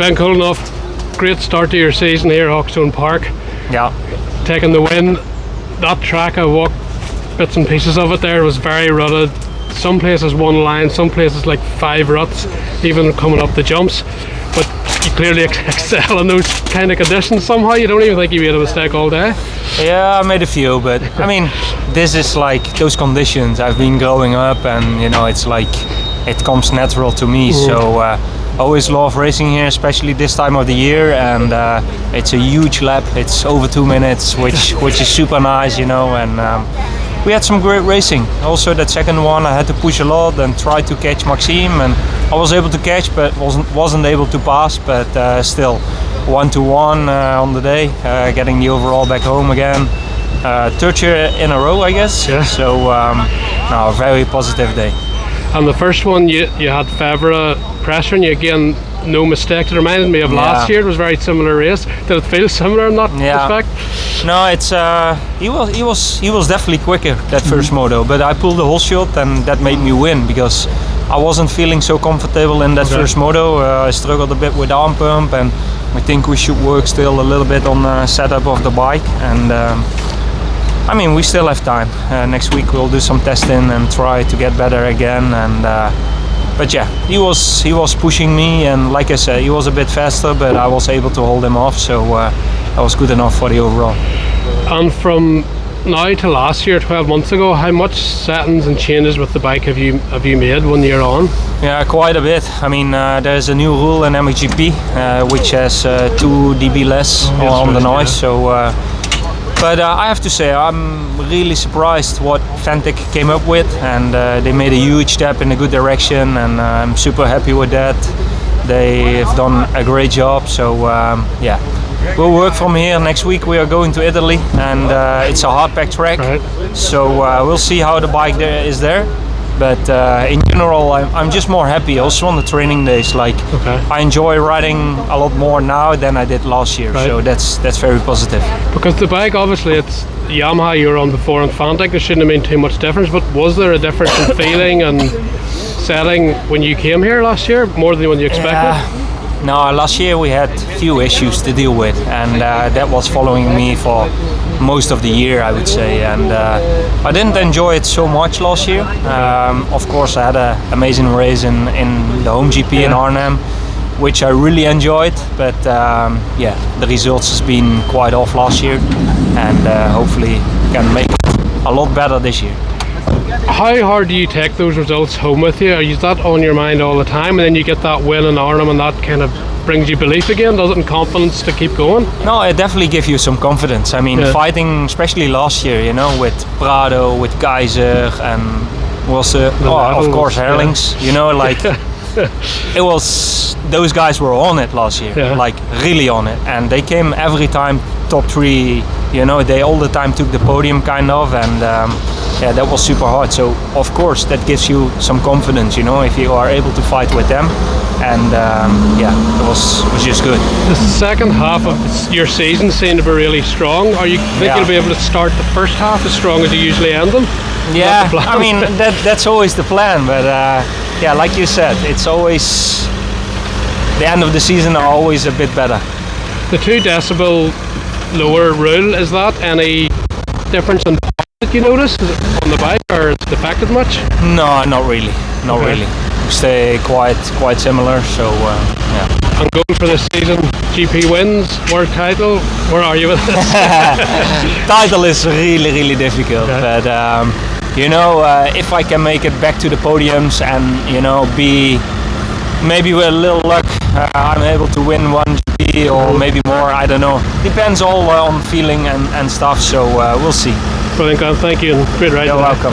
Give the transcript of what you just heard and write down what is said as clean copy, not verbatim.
Glenn Coldenhoff, great start to your season here at Hawkstone Park. Yeah. Taking the win. That track, I walked bits and pieces of it there, it was very rutted. Some places one line, some places like 5 ruts, even coming up the jumps. But you clearly excel in those kind of conditions somehow. You don't even think you made a mistake all day. Yeah, I made a few, but I mean, this is like those conditions. I've been growing up, and it's like it comes natural to me. So I always love racing here, especially this time of the year. And it's a huge lap. It's over 2 minutes, which is super nice, and. We had some great racing. Also that second one I had to push a lot and try to catch Maxime, and I was able to catch but wasn't able to pass, but still 1-1 on the day, getting the overall back home again. Third year in a row, I guess. Yeah. So no, a very positive day. And the first one you had Febvre pressuring you again, no mistake. It reminded me of last year. It was a very similar race. Did it feel similar in that respect? No, it's he was definitely quicker that first moto, but I pulled the whole shot and that made me win because I wasn't feeling so comfortable in that first moto. I struggled a bit with arm pump, and I think we should work still a little bit on the setup of the bike. And I mean, we still have time. Next week we'll do some testing and try to get better again. And but yeah, he was pushing me, and like I said, he was a bit faster, but I was able to hold him off, so that was good enough for the overall. And from now to last year, 12 months ago, how much settings and changes with the bike have you made 1 year on? Yeah, quite a bit. I mean, there's a new rule in MXGP which has 2 dB less on the noise. So. But I have to say, I'm really surprised what Fentic came up with, and they made a huge step in a good direction, and I'm super happy with that. They have done a great job, so yeah. We'll work from here. Next week we are going to Italy, and it's a hard pack track, so we'll see how the bike is there. But in general, I'm just more happy also on the training days. Like I enjoy riding a lot more now than I did last year, so that's very positive. Because the bike, obviously, it's Yamaha you were on before and Fentic. There shouldn't have been too much difference. But was there a difference in feeling and setting when you came here last year, more than when you expected? No, last year we had few issues to deal with, and that was following me for most of the year, I would say, and I didn't enjoy it so much last year. Of course, I had an amazing race in the home GP in Arnhem, which I really enjoyed, but yeah, the results has been quite off last year, and hopefully can make it a lot better this year. How hard do you take those results home with you? Is that on your mind all the time, and then you get that win in Arnhem and that kind of brings you belief again? Does it in confidence to keep going? No, it definitely gives you some confidence. I mean, fighting, especially last year, with Prado, with Keizer, and was of course Herlings. Like it was, those guys were on it last year, like really on it, and they came every time top 3. They all the time took the podium kind of, and yeah, that was super hard. So of course that gives you some confidence, if you are able to fight with them, and yeah, it was just good. The second half of your season seemed to be really strong. Are you think you'll be able to start the first half as strong as you usually end them? Yeah, I mean that's always the plan, but yeah, like you said, it's always the end of the season are always a bit better. The 2 decibel lower rule, is that any difference in power that you notice on the bike, or is it affected much? No, not really. Not really. We stay quite similar. So yeah. And going for this season, GP wins, world title. Where are you with this? Title is really difficult, but if I can make it back to the podiums and be maybe with a little luck, I'm able to win 1 GP or maybe more. I don't know. Depends all on feeling and stuff. So we'll see. Brilliant, thank you, and great ride. You're welcome.